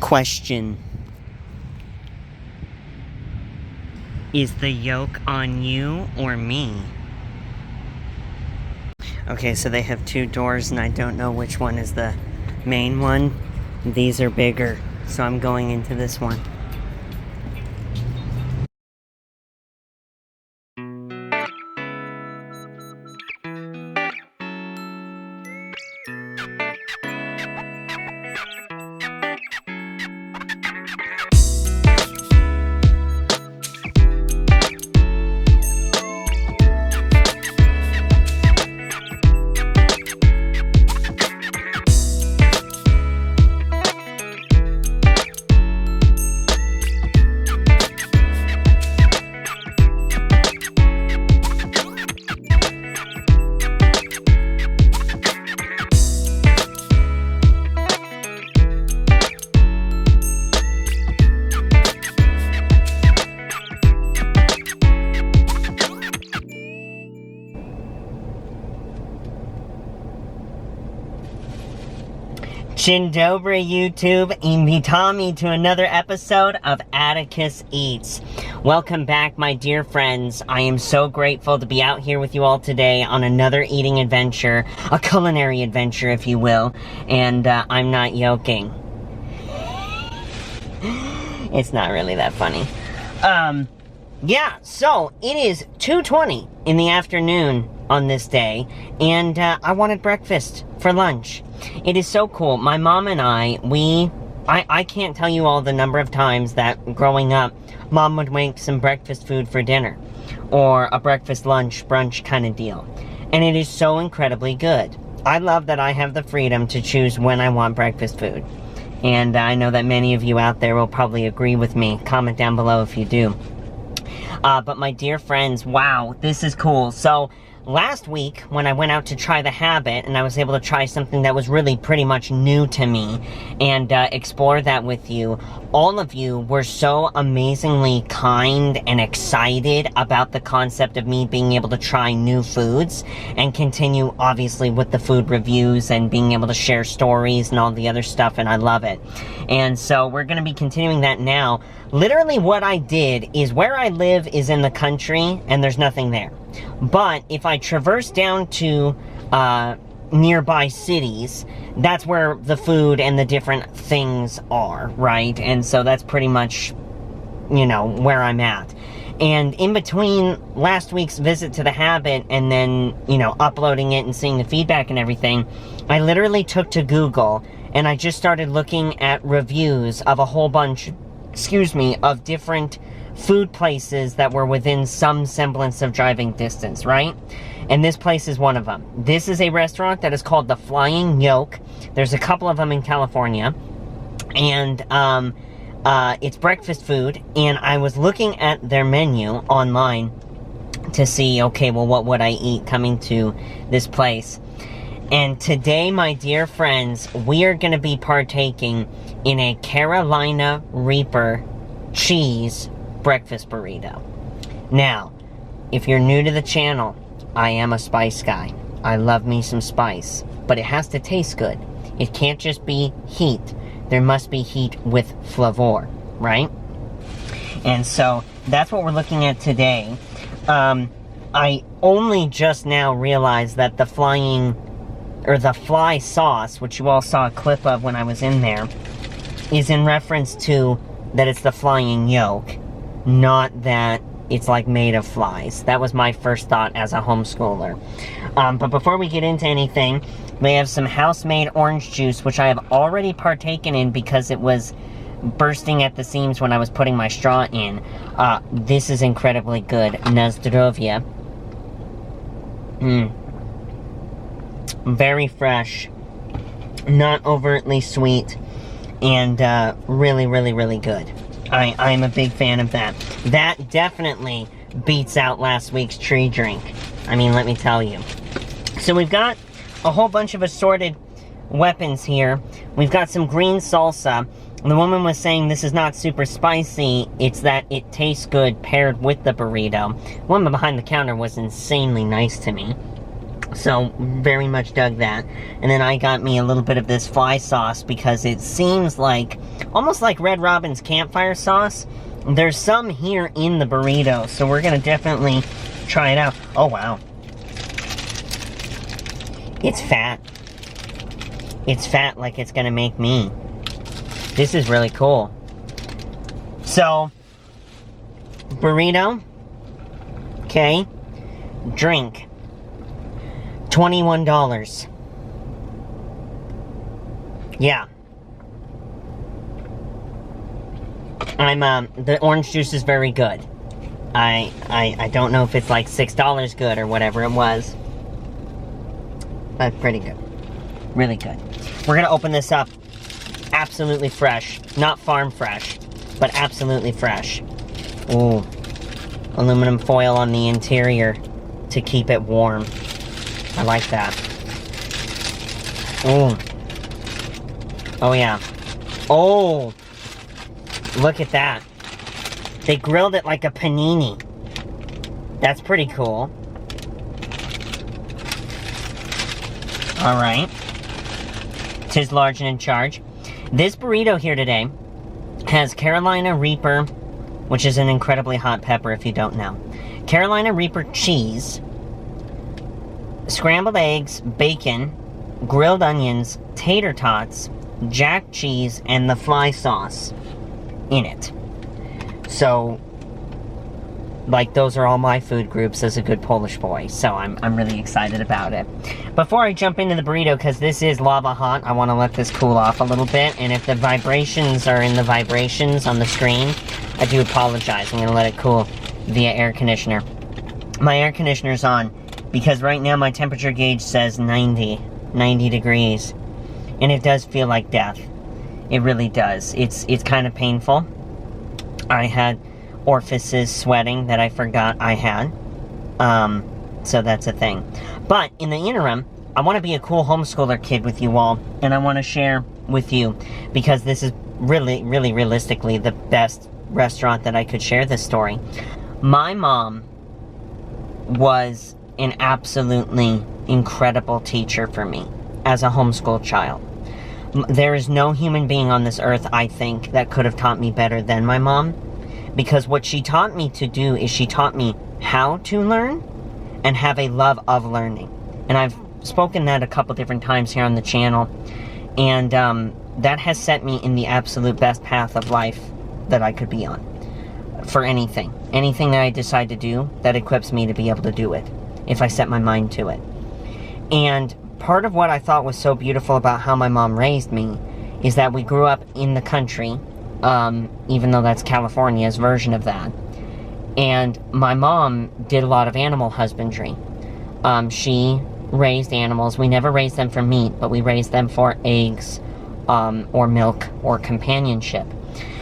Question. Is the yolk on you or me? Okay, so they have two doors and I don't know which one is the main one. These are bigger, so I'm going into this one. Dzień dobry, YouTube, and witamy to another episode of Atticus Eats. Welcome back, my dear friends. I am so grateful to be out here with you all today on another eating adventure, a culinary adventure, if you will, and I'm not joking. It's not really that funny. Yeah, so it is 2:20 in the afternoon on this day, and I wanted breakfast for lunch. It is so cool. My mom and I can't tell you all the number of times that growing up, Mom would make some breakfast food for dinner, or a breakfast lunch brunch kind of deal. And it is so incredibly good. I love that I have the freedom to choose when I want breakfast food. And I know that many of you out there will probably agree with me. Comment down below if you do. But my dear friends, wow, this is cool. So, last week, when I went out to try the habit, and I was able to try something that was really pretty much new to me, and explore that with you, all of you were so amazingly kind and excited about the concept of me being able to try new foods, and continue, obviously, with the food reviews, and being able to share stories, and all the other stuff, and I love it. And so, we're going to be continuing that now. Literally what I did is, where I live is in the country, and there's nothing there. But if I traverse down to nearby cities, that's where the food and the different things are, right? And so that's pretty much, you know, where I'm at. And in between last week's visit to the habit and then, you know, uploading it and seeing the feedback and everything, I literally took to Google and I just started looking at reviews of a whole bunch, of different food places that were within some semblance of driving distance, right? And this place is one of them. This is a restaurant that is called the Flying Yolk. There's a couple of them in California. And it's breakfast food. And I was looking at their menu online to see, okay, well, what would I eat coming to this place? And today, my dear friends, we are going to be partaking in a Carolina Reaper cheese breakfast burrito. Now, if you're new to the channel, I am a spice guy. I love me some spice, but it has to taste good. It can't just be heat. There must be heat with flavor, right? And so that's what we're looking at today. I only just now realized that the fly sauce, which you all saw a clip of when I was in there, is in reference to that it's the Flying Yolk, not that it's like made of flies. That was my first thought as a homeschooler. But before we get into anything, we have some house-made orange juice, which I have already partaken in because it was bursting at the seams when I was putting my straw in. This is incredibly good. Na zdrowie. Very fresh, not overtly sweet, and really, really, really good. I'm a big fan of that. That definitely beats out last week's tree drink. I mean, let me tell you. So we've got a whole bunch of assorted weapons here. We've got some green salsa. The woman was saying this is not super spicy, it's that it tastes good paired with the burrito. The woman behind the counter was insanely nice to me. So, very much dug that. And then I got me a little bit of this fly sauce because it seems like, almost like Red Robin's campfire sauce. There's some here in the burrito, so we're gonna definitely try it out. Oh, wow. It's fat. It's fat like it's gonna make me. This is really cool. So, burrito. Okay. Drink. $21. Yeah. The orange juice is very good. I don't know if it's like $6 good or whatever it was. But pretty good. Really good. We're gonna open this up. Absolutely fresh. Not farm fresh, but absolutely fresh. Ooh. Aluminum foil on the interior to keep it warm. I like that. Ooh. Oh, yeah. Oh! Look at that. They grilled it like a panini. That's pretty cool. Alright. 'Tis large and in charge. This burrito here today has Carolina Reaper, which is an incredibly hot pepper if you don't know. Carolina Reaper cheese, scrambled eggs, bacon, grilled onions, tater tots, jack cheese, and the fly sauce in it. So, like, those are all my food groups as a good Polish boy, so I'm really excited about it. Before I jump into the burrito, because this is lava hot, I want to let this cool off a little bit, and if the vibrations are in the vibrations on the screen, I do apologize. I'm going to let it cool via air conditioner. My air conditioner's on, because right now my temperature gauge says 90 degrees, and it does feel like death. It really does. It's kind of painful. I had orifices sweating that I forgot I had. So that's a thing. But in the interim, I want to be a cool homeschooler kid with you all, and I want to share with you, because this is really, really realistically the best restaurant that I could share this story. My mom was an absolutely incredible teacher for me as a homeschool child. There is no human being on this earth, I think, that could have taught me better than my mom. Because what she taught me to do is she taught me how to learn and have a love of learning. And I've spoken that a couple different times here on the channel. And that has set me in the absolute best path of life that I could be on. For anything. Anything that I decide to do, that equips me to be able to do it. If I set my mind to it. And part of what I thought was so beautiful about how my mom raised me is that we grew up in the country, even though that's California's version of that. And my mom did a lot of animal husbandry. She raised animals. We never raised them for meat, but we raised them for eggs, or milk, or companionship.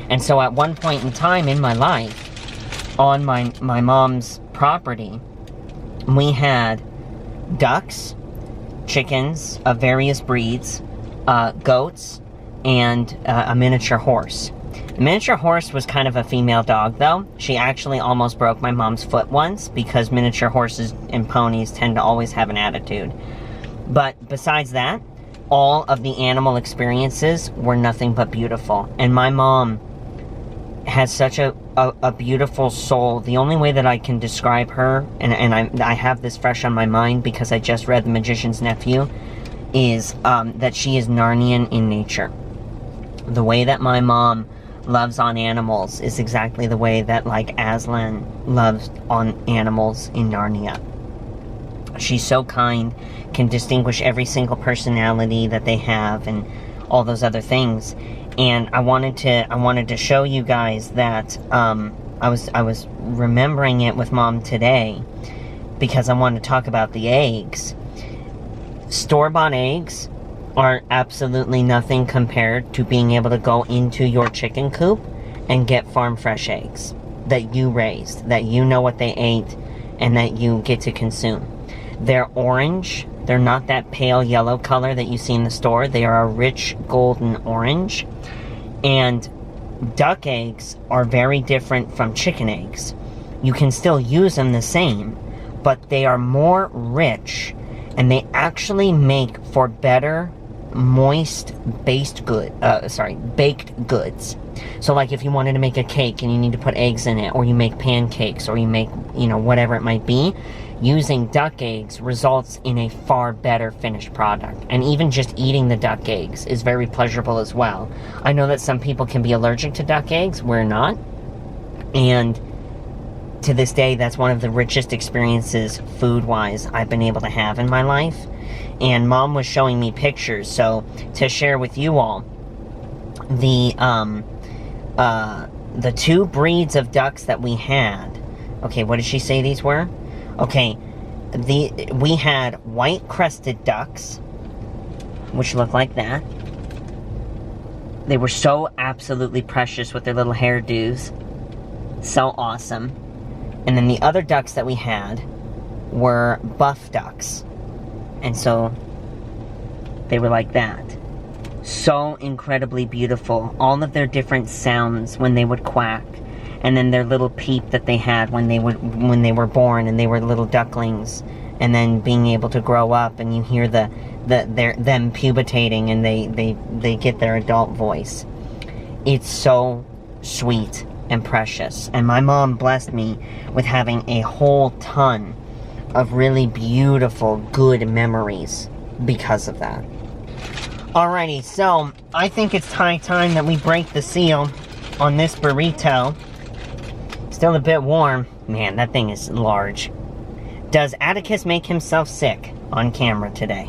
And so at one point in time in my life, on my mom's property, we had ducks, chickens of various breeds, goats, and a miniature horse. The miniature horse was kind of a female dog, though. She actually almost broke my mom's foot once, because miniature horses and ponies tend to always have an attitude. But besides that, all of the animal experiences were nothing but beautiful. And my mom has such a beautiful soul. The only way that I can describe her, and I have this fresh on my mind because I just read The Magician's Nephew, is that she is Narnian in nature. The way that my mom loves on animals is exactly the way that, like, Aslan loves on animals in Narnia. She's so kind, can distinguish every single personality that they have, and all those other things. And I wanted to show you guys that I was remembering it with Mom today, because I wanted to talk about the eggs. Store-bought eggs are absolutely nothing compared to being able to go into your chicken coop and get farm fresh eggs that you raised, that you know what they ate, and that you get to consume. They're orange. They're not that pale yellow color that you see in the store. They are a rich golden orange. And duck eggs are very different from chicken eggs. You can still use them the same, but they are more rich, And they actually make for better moist baked goods. So like if you wanted to make a cake and you need to put eggs in it, or you make pancakes, or you make, whatever it might be, using duck eggs results in a far better finished product. And even just eating the duck eggs is very pleasurable as well. I know that some people can be allergic to duck eggs. We're not. And to this day, that's one of the richest experiences food-wise I've been able to have in my life. And Mom was showing me pictures, so to share with you all, the 2 breeds of ducks that we had. Okay, what did she say these were? Okay, we had white crested ducks, which looked like that. They were so absolutely precious with their little hairdos. So awesome. And then the other ducks that we had were buff ducks. And so they were like that. So incredibly beautiful. All of their different sounds when they would quack. And then their little peep that they had when they were born and they were little ducklings. And then being able to grow up and you hear them pubitating and they get their adult voice. It's so sweet and precious. And my mom blessed me with having a whole ton of really beautiful, good memories because of that. Alrighty, so I think it's high time that we break the seal on this burrito. Still a bit warm. Man, that thing is large. Does Atticus make himself sick on camera today?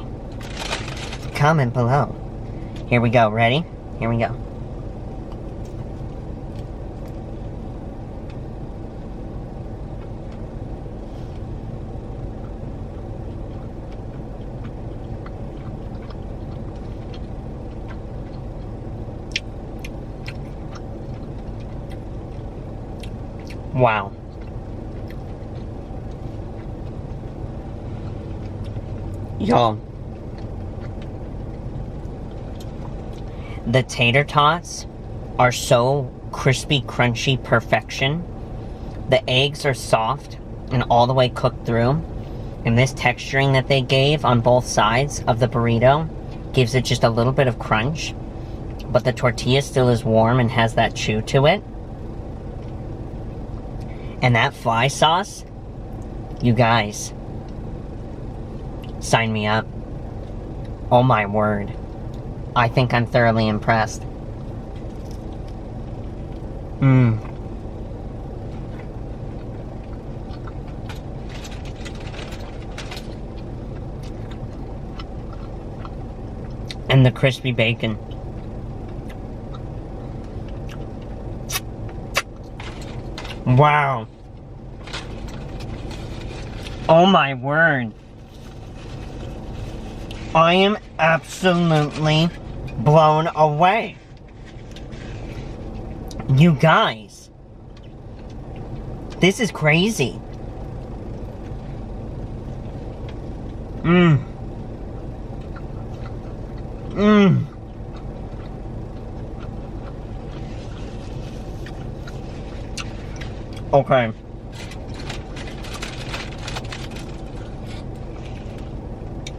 Comment below. Here we go. Ready? Here we go. Wow. Y'all, the tater tots are so crispy, crunchy perfection. The eggs are soft and all the way cooked through. And this texturing that they gave on both sides of the burrito gives it just a little bit of crunch. But the tortilla still is warm and has that chew to it. And that fly sauce, you guys, sign me up. Oh my word. I think I'm thoroughly impressed. And the crispy bacon. Wow. Oh my word. I am absolutely blown away. You guys. This is crazy. Okay.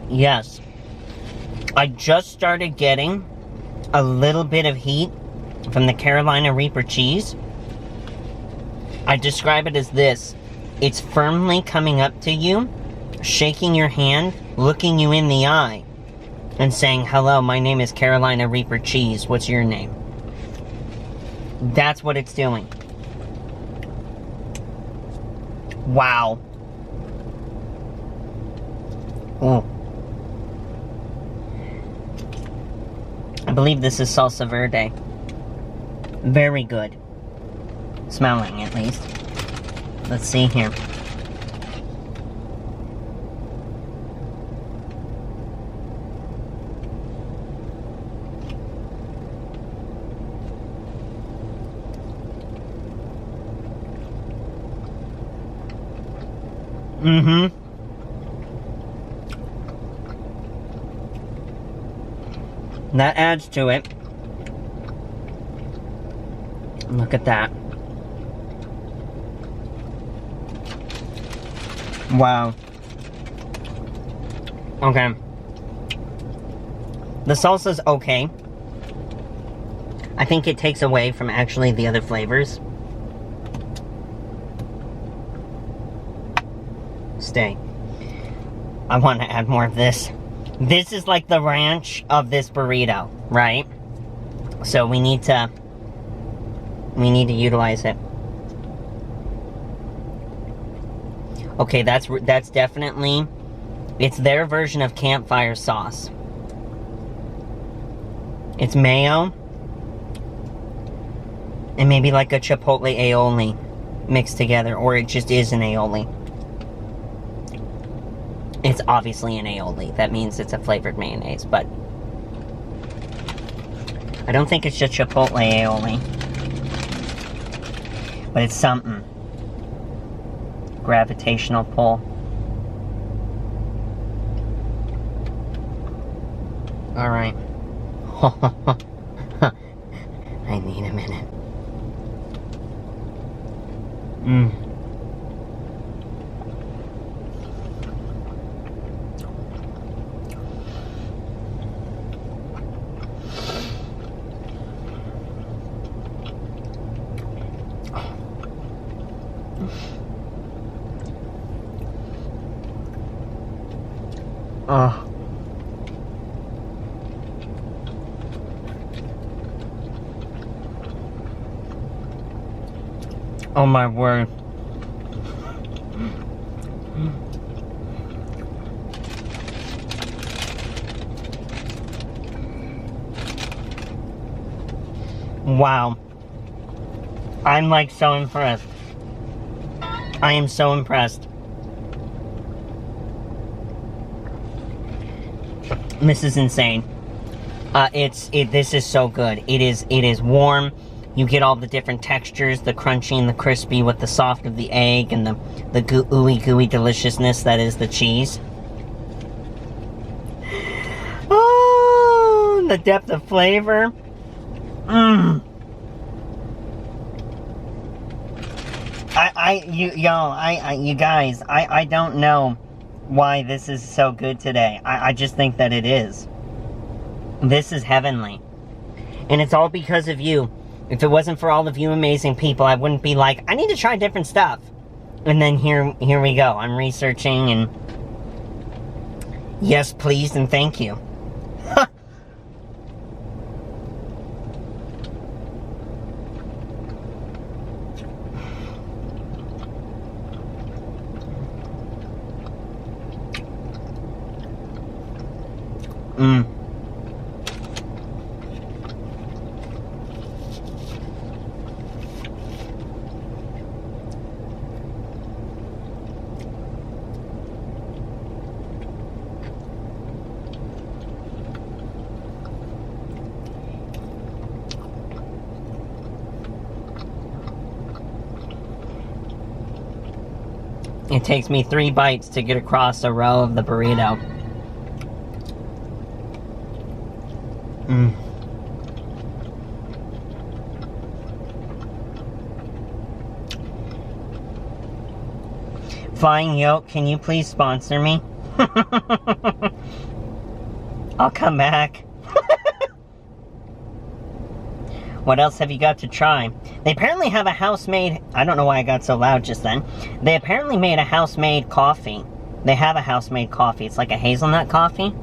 Yes. I just started getting a little bit of heat from the Carolina Reaper cheese. I describe it as this. It's firmly coming up to you, shaking your hand, looking you in the eye, and saying, "Hello, my name is Carolina Reaper cheese. What's your name?" That's what it's doing. Wow. Ooh. I believe this is salsa verde. Very good. Smelling, at least. Let's see here. That adds to it. Look at that. Wow. Okay. The salsa's okay. I think it takes away from actually the other flavors. Stay. I want to add more of this. This is like the ranch of this burrito, right? So we need to utilize it. Okay, that's definitely, it's their version of campfire sauce. It's mayo and maybe like a chipotle aioli mixed together, or it just is an aioli. It's obviously an aioli. That means it's a flavored mayonnaise, but I don't think it's just chipotle aioli. But it's something. Gravitational pull. Alright. I need a minute. Oh my word. Wow. I'm like so impressed. I am so impressed. This is insane. This is so good. It is warm. You get all the different textures, the crunchy and the crispy with the soft of the egg and the gooey deliciousness that is the cheese. Oh, the depth of flavor. You guys, I don't know why this is so good today. I just think that it is. This is heavenly. And it's all because of you. If it wasn't for all of you amazing people, I wouldn't be like, I need to try different stuff. And then here we go. I'm researching and yes, please, and thank you. It takes me 3 bites to get across a row of the burrito. Flying Yolk, can you please sponsor me? I'll come back. What else have you got to try? They apparently have a house-made... I don't know why I got so loud just then. They apparently made a house-made coffee. They have a house-made coffee. It's like a hazelnut coffee.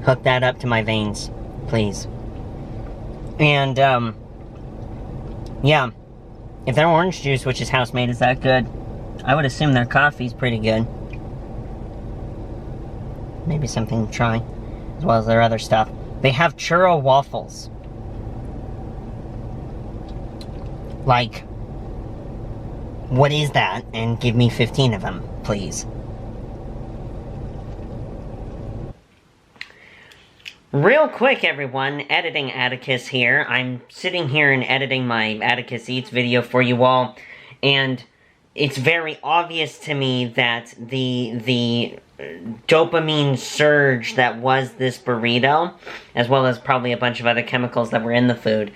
Hook that up to my veins, please. And, yeah. If their orange juice, which is house-made, is that good, I would assume their coffee's pretty good. Maybe something to try, as well as their other stuff. They have churro waffles. Like, what is that? And give me 15 of them, please. Real quick, everyone, editing Atticus here. I'm sitting here and editing my Atticus Eats video for you all, and it's very obvious to me that the dopamine surge that was this burrito, as well as probably a bunch of other chemicals that were in the food,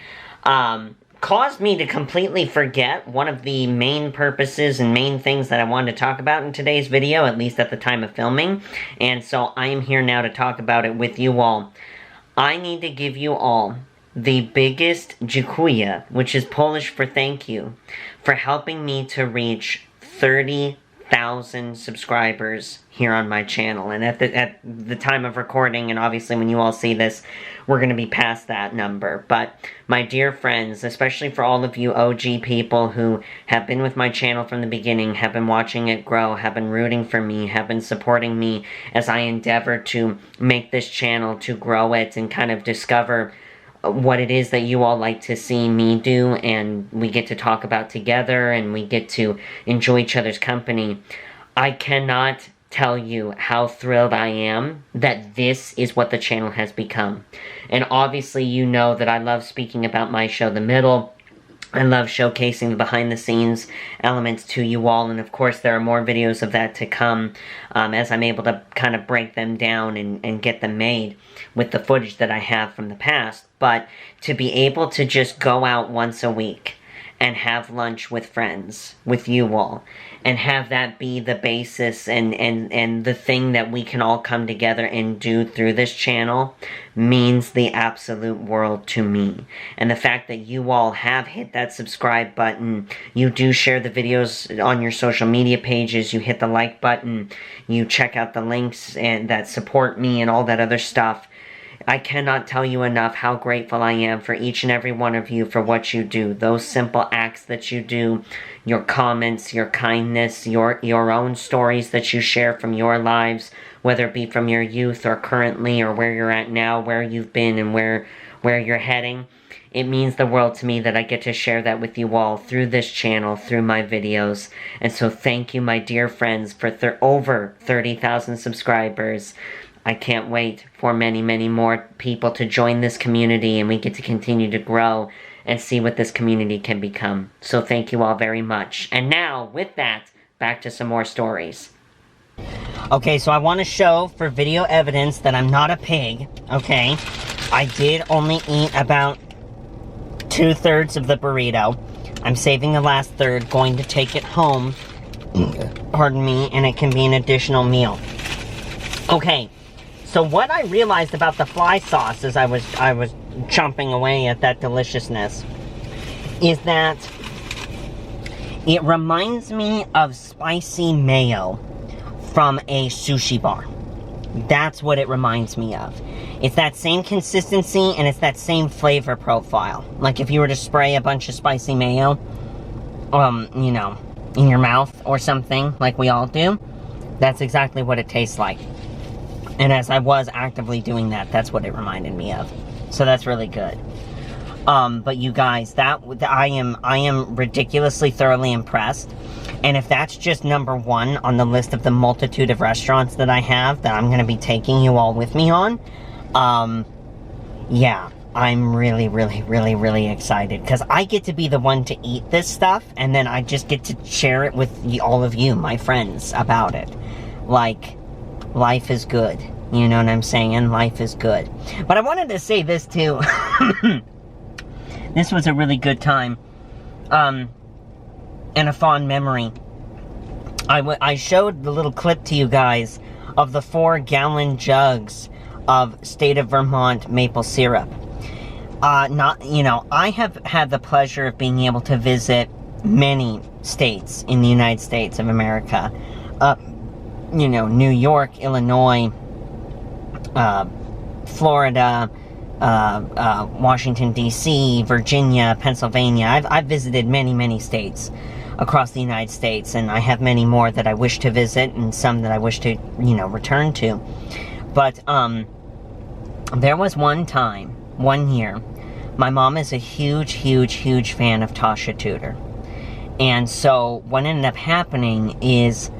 caused me to completely forget one of the main purposes and main things that I wanted to talk about in today's video, at least at the time of filming. And so I am here now to talk about it with you all. I need to give you all the biggest dziękuję, which is Polish for thank you, for helping me to reach 30,000 subscribers here on my channel. And at the time of recording, and obviously when you all see this, we're going to be past that number. But my dear friends, especially for all of you OG people who have been with my channel from the beginning, have been watching it grow, have been rooting for me, have been supporting me as I endeavor to make this channel, to grow it, and kind of discover what it is that you all like to see me do, and we get to talk about together, and we get to enjoy each other's company. I cannot tell you how thrilled I am that this is what the channel has become. And obviously you know that I love speaking about my show, The Middle. I love showcasing the behind-the-scenes elements to you all, and of course there are more videos of that to come as I'm able to kind of break them down and get them made with the footage that I have from the past. But to be able to just go out once a week and have lunch with friends, with you all, and have that be the basis and the thing that we can all come together and do through this channel means the absolute world to me. And the fact that you all have hit that subscribe button, you do share the videos on your social media pages, you hit the like button, you check out the links and that support me and all that other stuff. I cannot tell you enough how grateful I am for each and every one of you for what you do. Those simple acts that you do, your comments, your kindness, your own stories that you share from your lives, whether it be from your youth or currently or where you're at now, where you've been and where you're heading. It means the world to me that I get to share that with you all through this channel, through my videos. And so thank you, my dear friends, for over 30,000 subscribers. I can't wait for many, many more people to join this community, and we get to continue to grow and see what this community can become. So thank you all very much. And now, with that, back to some more stories. Okay, so I want to show for video evidence that I'm not a pig, okay? I did only eat about 2/3 of the burrito. I'm saving the last third, going to take it home, pardon me, and it can be an additional meal. Okay. So what I realized about the fly sauce as I was chomping away at that deliciousness is that it reminds me of spicy mayo from a sushi bar. That's what it reminds me of. It's that same consistency and it's that same flavor profile. Like if you were to spray a bunch of spicy mayo, you know, in your mouth or something like we all do, that's exactly what it tastes like. And as I was actively doing that, that's what it reminded me of. So that's really good. But you guys, I am ridiculously thoroughly impressed. And if that's just number one on the list of the multitude of restaurants that I have that I'm going to be taking you all with me on, yeah, I'm really, really, really, really excited. Because I get to be the one to eat this stuff, and then I just get to share it with all of you, my friends, about it. Like, life is good. You know what I'm saying? Life is good. But I wanted to say this too. This was a really good time. And a fond memory. I showed the little clip to you guys of the 4-gallon jugs of state of Vermont maple syrup. I have had the pleasure of being able to visit many states in the United States of America. New York, Illinois, Florida, Washington, D.C., Virginia, Pennsylvania. I've visited many, many states across the United States, and I have many more that I wish to visit and some that I wish to, return to. But, there was one year, my mom is a huge, huge, huge fan of Tasha Tudor. And so what ended up happening is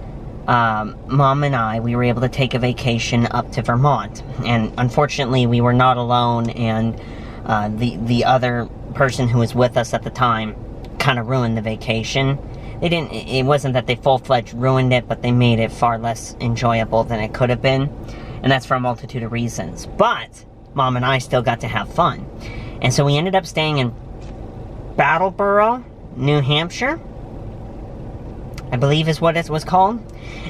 Mom and I, we were able to take a vacation up to Vermont. And unfortunately, we were not alone, and the other person who was with us at the time kind of ruined the vacation. It wasn't that they full-fledged ruined it, but they made it far less enjoyable than it could have been. And that's for a multitude of reasons. But Mom and I still got to have fun. And so we ended up staying in Brattleboro, New Hampshire, I believe is what it was called.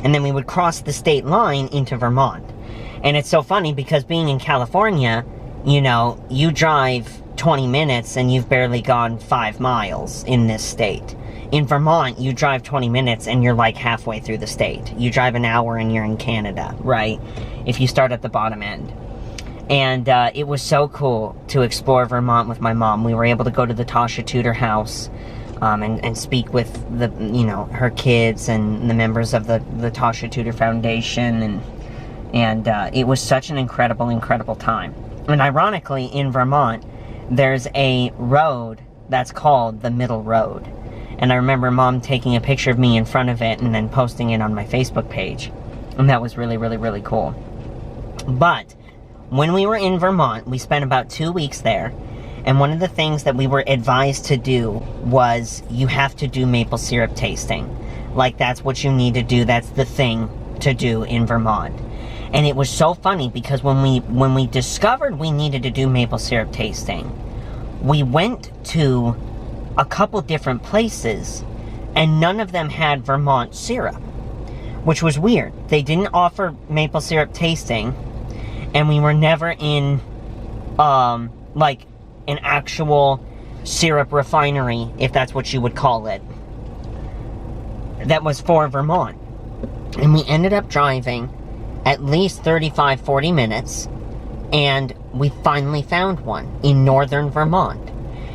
And then we would cross the state line into Vermont. And it's so funny because being in California, you know, you drive 20 minutes and you've barely gone 5 miles in this state. In Vermont, you drive 20 minutes and you're like halfway through the state. You drive an hour and you're in Canada, right? If you start at the bottom end. And it was so cool to explore Vermont with my mom. We were able to go to the Tasha Tudor house and speak with the, you know, her kids and the members of the Tasha Tudor Foundation. And it was such an incredible, incredible time. And ironically, in Vermont, there's a road that's called the Middle Road. And I remember Mom taking a picture of me in front of it and then posting it on my Facebook page. And that was really, really, really cool. But when we were in Vermont, we spent about 2 weeks there. And one of the things that we were advised to do was you have to do maple syrup tasting. Like, that's what you need to do. That's the thing to do in Vermont. And it was so funny because when we discovered we needed to do maple syrup tasting, we went to a couple different places and none of them had Vermont syrup, which was weird. They didn't offer maple syrup tasting, and we were never in like an actual syrup refinery, if that's what you would call it, that was for Vermont. And we ended up driving at least 35-40 minutes, and we finally found one in northern Vermont.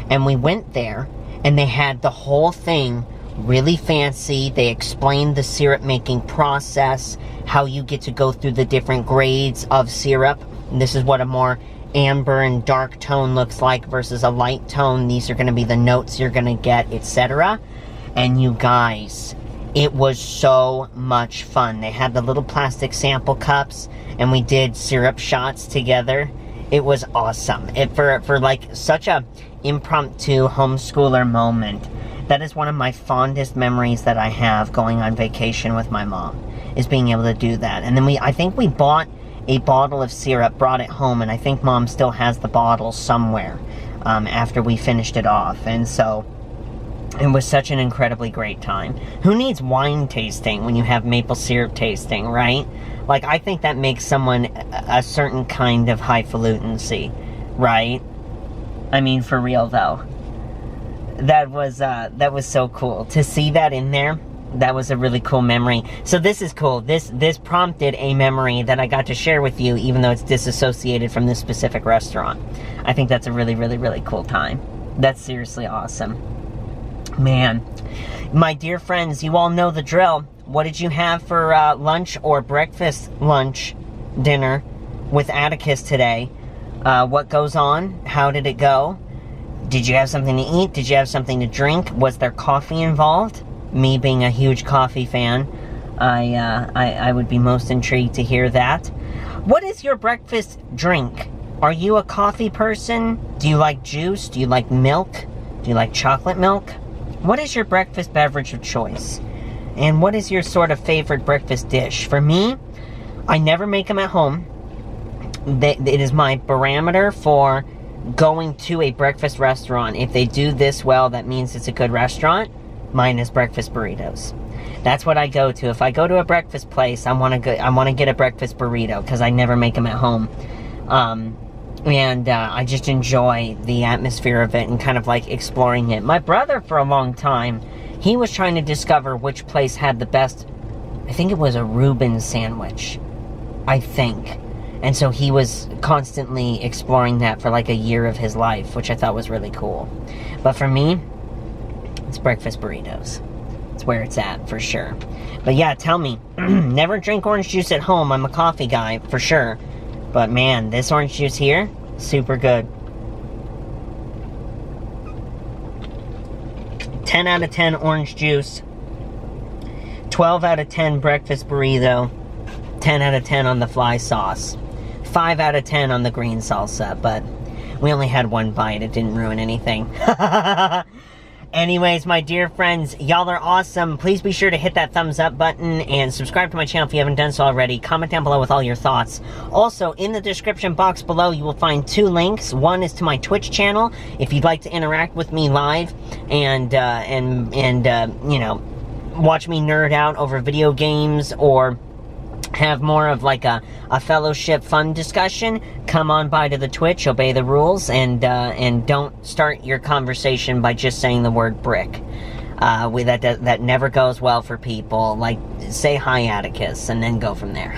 And we went there, and they had the whole thing really fancy. They explained the syrup making process, how you get to go through the different grades of syrup. And this is what a more amber and dark tone looks like versus a light tone. These are going to be the notes you're going to get, etc. And you guys, it was so much fun. They had the little plastic sample cups, and we did syrup shots together. It was awesome. For like such a impromptu homeschooler moment, that is one of my fondest memories that I have going on vacation with my mom, is being able to do that. And then I think we bought a bottle of syrup, brought it home, and I think Mom still has the bottle somewhere after we finished it off. And so it was such an incredibly great time. Who needs wine tasting when you have maple syrup tasting, right? Like, I think that makes someone a certain kind of highfalutincy, right? I mean, for real though. That was so cool to see that in there. That was a really cool memory. So this is cool. This prompted a memory that I got to share with you, even though it's disassociated from this specific restaurant. I think that's a really, really, really cool time. That's seriously awesome. Man, my dear friends, you all know the drill. What did you have for lunch or breakfast, lunch, dinner with Atticus today? What goes on? How did it go? Did you have something to eat? Did you have something to drink? Was there coffee involved? Me being a huge coffee fan, I would be most intrigued to hear that. What is your breakfast drink? Are you a coffee person? Do you like juice? Do you like milk? Do you like chocolate milk? What is your breakfast beverage of choice? And what is your sort of favorite breakfast dish? For me, I never make them at home. It is my barometer for going to a breakfast restaurant. If they do this well, that means it's a good restaurant. Mine is breakfast burritos. That's what I go to. If I go to a breakfast place, I want to get a breakfast burrito because I never make them at home. I just enjoy the atmosphere of it and kind of like exploring it. My brother, for a long time, he was trying to discover which place had the best, I think it was a Reuben sandwich, I think. And so he was constantly exploring that for like a year of his life, which I thought was really cool. But for me, it's breakfast burritos. It's where it's at, for sure. But yeah, tell me, never drink orange juice at home. I'm a coffee guy, for sure. But man, this orange juice here, super good. 10 out of 10 orange juice. 12 out of 10 breakfast burrito. 10 out of 10 on the fly sauce. 5 out of 10 on the green salsa, but we only had one bite. It didn't ruin anything. Anyways, my dear friends, y'all are awesome. Please be sure to hit that thumbs up button and subscribe to my channel if you haven't done so already. Comment down below with all your thoughts. Also, in the description box below, you will find 2 links. One is to my Twitch channel, if you'd like to interact with me live and you know, watch me nerd out over video games or have more of like a fellowship fun discussion. Come on by to the Twitch, obey the rules, and don't start your conversation by just saying the word brick. That never goes well for people. Like, say hi, Atticus, and then go from there.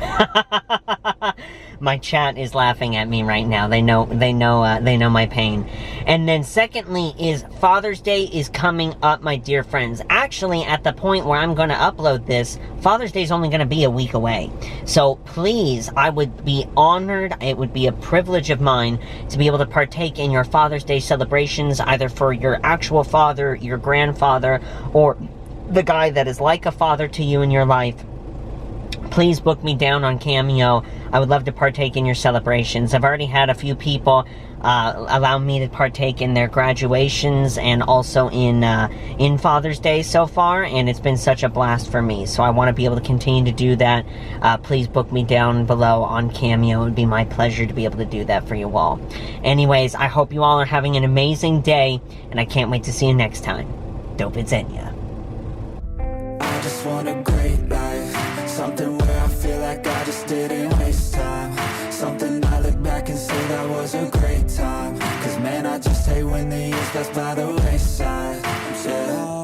My chat is laughing at me right now. They know my pain. And then secondly is Father's Day is coming up, my dear friends. Actually, at the point where I'm going to upload this, Father's Day is only going to be a week away. So please, I would be honored. It would be a privilege of mine to be able to partake in your Father's Day celebrations, either for your actual father, your grandfather, or the guy that is like a father to you in your life. Please book me down on Cameo. I would love to partake in your celebrations. I've already had a few people allow me to partake in their graduations and also in Father's Day so far, and it's been such a blast for me. So I want to be able to continue to do that. Please book me down below on Cameo. It would be my pleasure to be able to do that for you all. Anyways, I hope you all are having an amazing day, and I can't wait to see you next time. Dope Zenya. I just want a great life, something where I feel like I just didn't waste time, something I look back and say that was a great time, cause man I just hate when the years pass by the wayside. I'm sad.